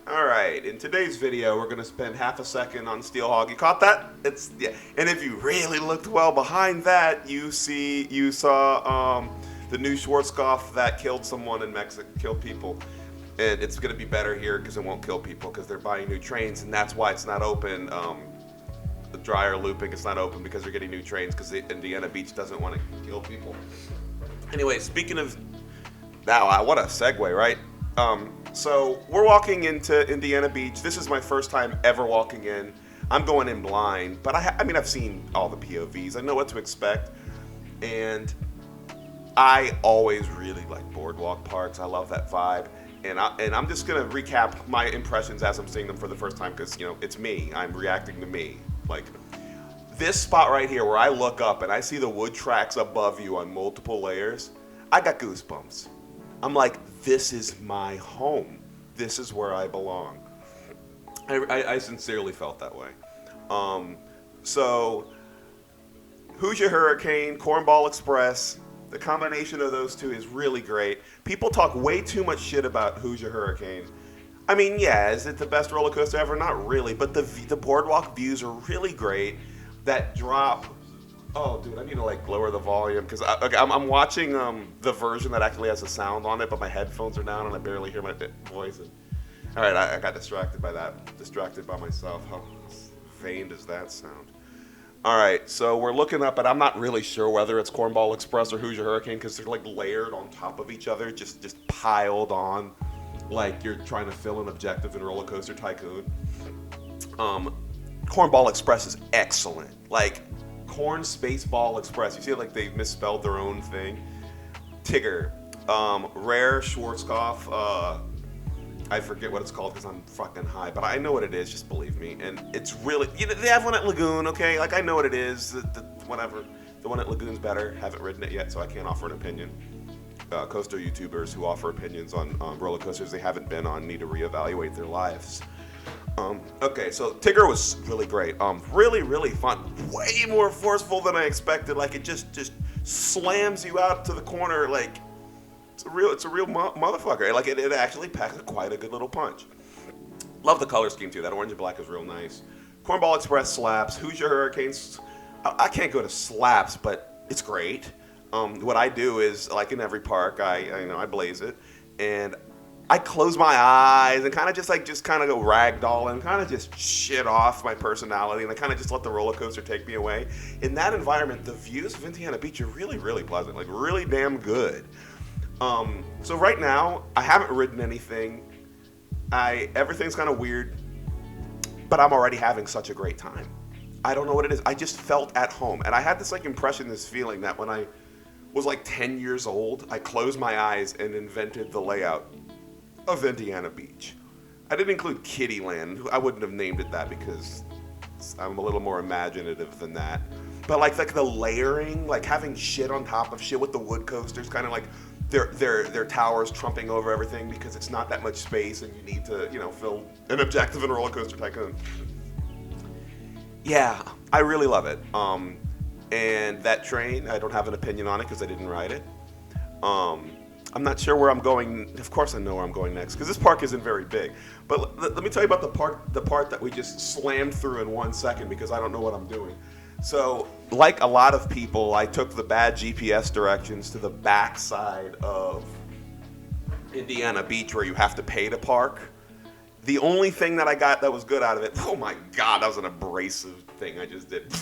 Alright, in today's video, we're going to spend half a second on Steelhog. You caught that? Yeah. And if you really looked well behind that, you saw the new Schwarzkopf that killed someone in Mexico, killed people. And it's going to be better here because it won't kill people because they're buying new trains, and that's why it's not open. The Dreier looping, it's not open because they're getting new trains because Indiana Beach doesn't want to kill people. Anyway, speaking of that, what a segue, right? So we're walking into Indiana Beach. This is my first time ever walking in. I'm going in blind, but I mean, I've seen all the POVs. I know what to expect, and I always really like boardwalk parks. I love that vibe, and I'm just gonna recap my impressions as I'm seeing them for the first time because it's me. I'm reacting to me. Like this spot right here, where I look up and I see the wood tracks above you on multiple layers. I got goosebumps. I'm like, this is my home. This is where I belong. I sincerely felt that way. So, Hoosier Hurricane, Cornball Express, the combination of those two is really great. People talk way too much shit about Hoosier Hurricane. I mean, yeah, is it the best roller coaster ever? Not really, but the boardwalk views are really great. That drop. Oh, dude, I need to lower the volume because I'm watching the version that actually has a sound on it, but my headphones are down and I barely hear my voice. All right, I got distracted by that. Distracted by myself. How vain does that sound? All right, so we're looking up, and I'm not really sure whether it's Cornball Express or Hoosier Hurricane because they're layered on top of each other, just piled on, like you're trying to fill an objective in Roller Coaster Tycoon. Cornball Express is excellent. Corn Spaceball Express. You see they misspelled their own thing. Tig'rr. Rare Schwarzkopf. I forget what it's called because I'm fucking high, but I know what it is, just believe me. And it's really, they have one at Lagoon, okay? I know what it is, whatever. The one at Lagoon's better. Haven't ridden it yet, so I can't offer an opinion. Coaster YouTubers who offer opinions on roller coasters they haven't been on need to reevaluate their lives. Okay, so Tig'rr was really great. Really, really fun. Way more forceful than I expected. It just slams you out to the corner. It's a real motherfucker. It actually packs quite a good little punch. Love the color scheme too. That orange and black is real nice. Cornball Express slaps. Hoosier Hurricanes. I can't go to slaps, but it's great. What I do is in every park, I blaze it, and I close my eyes and kind of just go ragdoll and kind of just shit off my personality, and I kind of just let the roller coaster take me away. In that environment, the views of Indiana Beach are really, really pleasant, really damn good. So right now, I haven't ridden anything. Everything's kind of weird, but I'm already having such a great time. I don't know what it is. I just felt at home, and I had this impression, this feeling that when I was 10 years old, I closed my eyes and invented the layout of Indiana Beach. I didn't include Kittyland. I wouldn't have named it that because I'm a little more imaginative than that. But the layering, having shit on top of shit with the wood coasters, kind of their towers trumping over everything because it's not that much space and you need to, fill an objective in Roller Coaster Tycoon. Yeah, I really love it. And that train, I don't have an opinion on it because I didn't ride it. I'm not sure where I'm going. Of course I know where I'm going next because this park isn't very big. But let me tell you about the part that we just slammed through in 1 second because I don't know what I'm doing. So, like a lot of people, I took the bad GPS directions to the backside of Indiana Beach where you have to pay to park. The only thing that I got that was good out of it, oh my God, that was an abrasive thing I just did,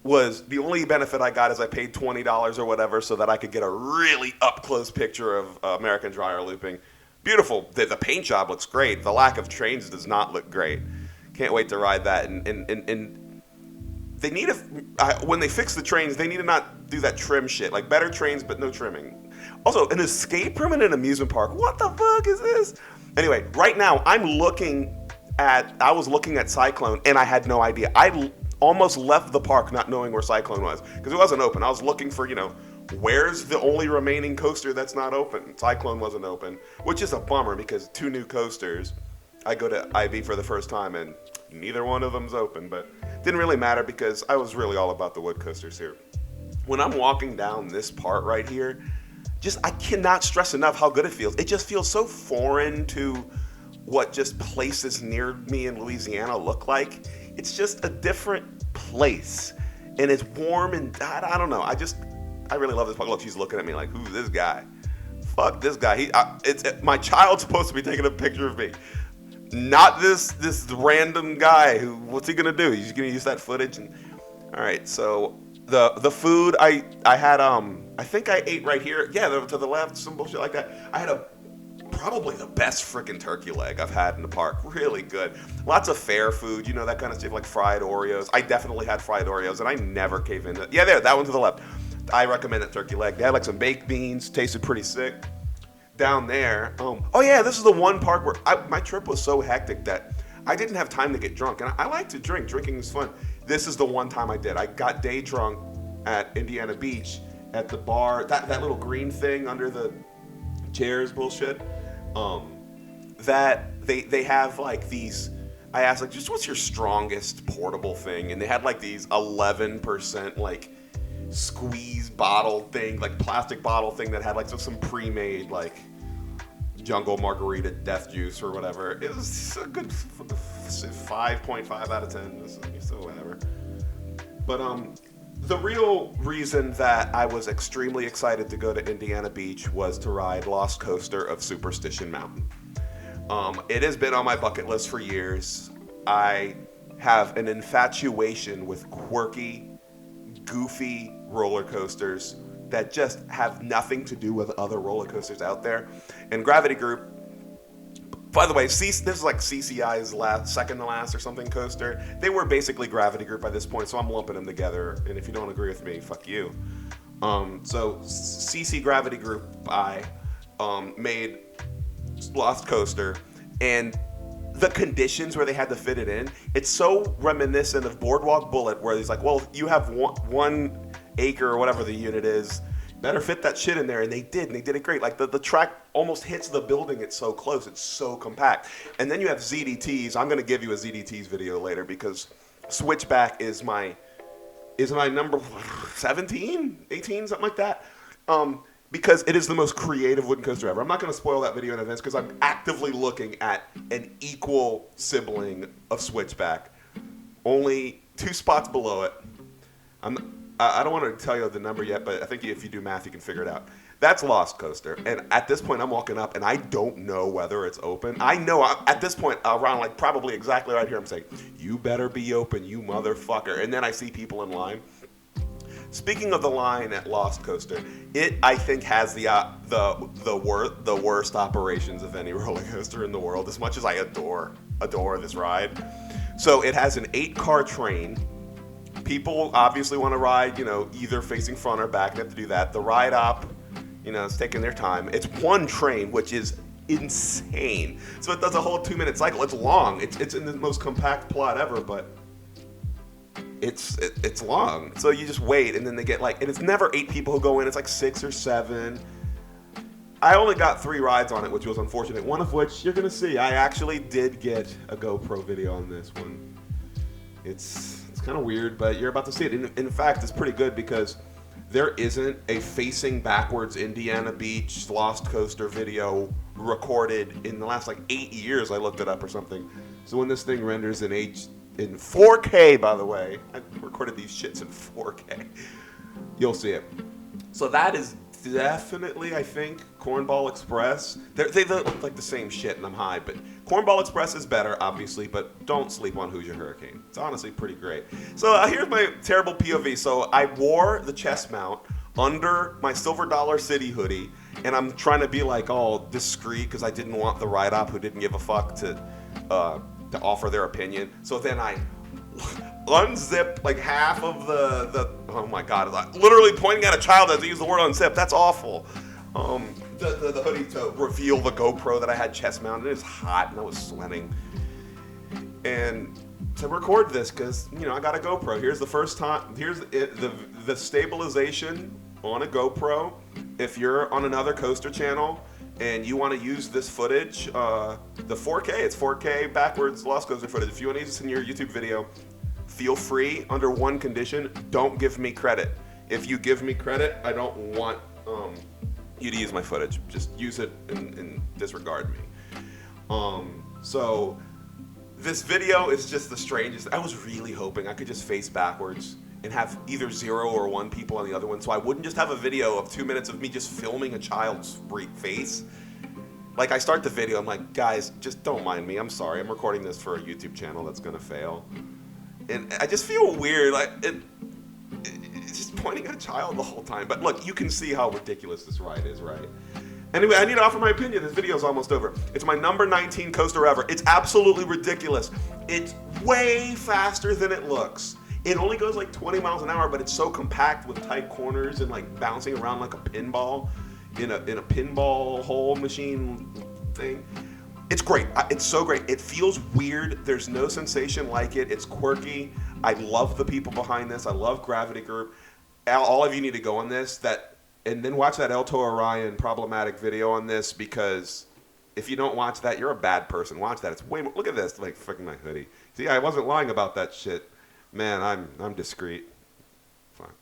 was the only benefit I got is I paid $20 or whatever so that I could get a really up-close picture of American Dreier looping. Beautiful. The paint job looks great. The lack of trains does not look great. Can't wait to ride that. And they need when they fix the trains, they need to not do that trim shit. Better trains, but no trimming. Also, an escape room in an amusement park. What the fuck is this? Anyway, right now, I was looking at Cyclone, and I had no idea. I almost left the park not knowing where Cyclone was because it wasn't open. I was looking for, where's the only remaining coaster that's not open? Cyclone wasn't open, which is a bummer because 2 new coasters. I go to IB for the first time, and neither one of them's open, but didn't really matter because I was really all about the wood coasters here. When I'm walking down this part right here, I cannot stress enough how good it feels. It just feels so foreign to what just places near me in Louisiana look like. It's just a different place, and it's warm, and I don't know. I really love this park. Look, she's looking at me like, who's this guy? Fuck this guy. My child's supposed to be taking a picture of me, not this random guy who. What's he gonna do? He's gonna use that footage. And all right, so the food I had I think I ate right here. Yeah, to the left, some bullshit like that. I had probably the best freaking turkey leg I've had in the park. Really good. Lots of fair food, that kind of stuff, like fried Oreos. I definitely had fried Oreos, and I never cave in. Yeah, there, that one to the left. I recommend that turkey leg. They had like some baked beans, tasted pretty sick. Down there, oh yeah, this is the one park where my trip was so hectic that I didn't have time to get drunk, and I like to drink. Drinking is fun. This is the one time I did. I got day drunk at Indiana Beach at the bar, that little green thing under the chairs bullshit. That they have like these. I asked like, just what's your strongest portable thing? And they had like these 11% like squeeze bottle thing, like plastic bottle thing that had like some pre-made like jungle margarita death juice or whatever. It was a good 5.5 out of 10. So whatever. But the real reason that I was extremely excited to go to Indiana Beach was to ride Lost Coaster of Superstition Mountain. It has been on my bucket list for years. I have an infatuation with quirky, goofy roller coasters that just have nothing to do with other roller coasters out there. And Gravity Group, by the way, this is like CCI's second to last or something coaster. They were basically Gravity Group by this point, so I'm lumping them together. And if you don't agree with me, fuck you. So CC Gravity Group, I made Lost Coaster, and the conditions where they had to fit it in, it's so reminiscent of Boardwalk Bullet, where he's like, well, you have 1 acre or whatever the unit is, better fit that shit in there. And they did, and they did it great. Like the track almost hits the building. It's so close. It's so compact. And then you have ZDTs. I'm going to give you a ZDTs video later because Switchback is my number 17, 18, something like that. Because it is the most creative wooden coaster ever. I'm not going to spoil that video in advance because I'm actively looking at an equal sibling of Switchback. Only 2 spots below it. I don't want to tell you the number yet, but I think if you do math, you can figure it out. That's Lost Coaster. And at this point, I'm walking up, and I don't know whether it's open. I know at this point, around like probably exactly right here, I'm saying, you better be open, you motherfucker. And then I see people in line. Speaking of the line at Lost Coaster, it, I think, has the worst operations of any roller coaster in the world, as much as I adore this ride. So it has an 8-car train. People obviously want to ride, either facing front or back. They have to do that. The ride op, it's taking their time. It's one train, which is insane. So it does a whole 2-minute cycle. It's long. It's in the most compact plot ever, but it's long. So you just wait, and then they get and it's never 8 people who go in. It's like 6 or 7. I only got 3 rides on it, which was unfortunate. One of which you're gonna see. I actually did get a GoPro video on this one. It's kind of weird, but you're about to see it. In fact, it's pretty good because there isn't a facing backwards Indiana Beach Lost Coaster video recorded in the last 8 years. I looked it up or something. So when this thing renders in 4K, by the way, I recorded these shits in 4K. You'll see it. So that is definitely, I think, Cornball Express. They look like the same shit, and I'm high, but Cornball Express is better, obviously, but don't sleep on Hoosier Hurricane. It's honestly pretty great. So here's my terrible POV. So I wore the chest mount under my Silver Dollar City hoodie, and I'm trying to be all discreet because I didn't want the ride-op who didn't give a fuck to offer their opinion. So then I unzip half of the oh my god, literally pointing at a child as I use the word unzip. That's awful. The hoodie to reveal the GoPro that I had chest mounted. It was hot and I was sweating. And to record this because I got a GoPro. Here's the first time. Here's the stabilization on a GoPro. If you're on another coaster channel and you want to use this footage, the 4K, it's 4K backwards Lost Coaster footage. If you want to use this in your YouTube video, feel free, under one condition: don't give me credit. If you give me credit, I don't want you to use my footage. Just use it and disregard me. So this video is just the strangest. I was really hoping I could just face backwards and have either 0 or 1 people on the other one, so I wouldn't just have a video of 2 minutes of me just filming a child's face. Like, I start the video, I'm like, guys, just don't mind me. I'm sorry. I'm recording this for a YouTube channel that's gonna fail. And I just feel weird. Like, it's just pointing at a child the whole time. But look, you can see how ridiculous this ride is, right? Anyway, I need to offer my opinion. This video is almost over. It's my number 19 coaster ever. It's absolutely ridiculous. It's way faster than it looks. It only goes like 20 miles an hour, but it's so compact with tight corners and like bouncing around like a pinball in a pinball hole machine thing. It's great. It's so great. It feels weird. There's no sensation like it. It's quirky. I love the people behind this. I love Gravity Group. All of you need to go on this. And then watch that Elto Orion problematic video on this, because if you don't watch that, you're a bad person. Watch that. It's way more. Look at this. Like, fucking my hoodie. See, I wasn't lying about that shit. Man, I'm discreet. Fine.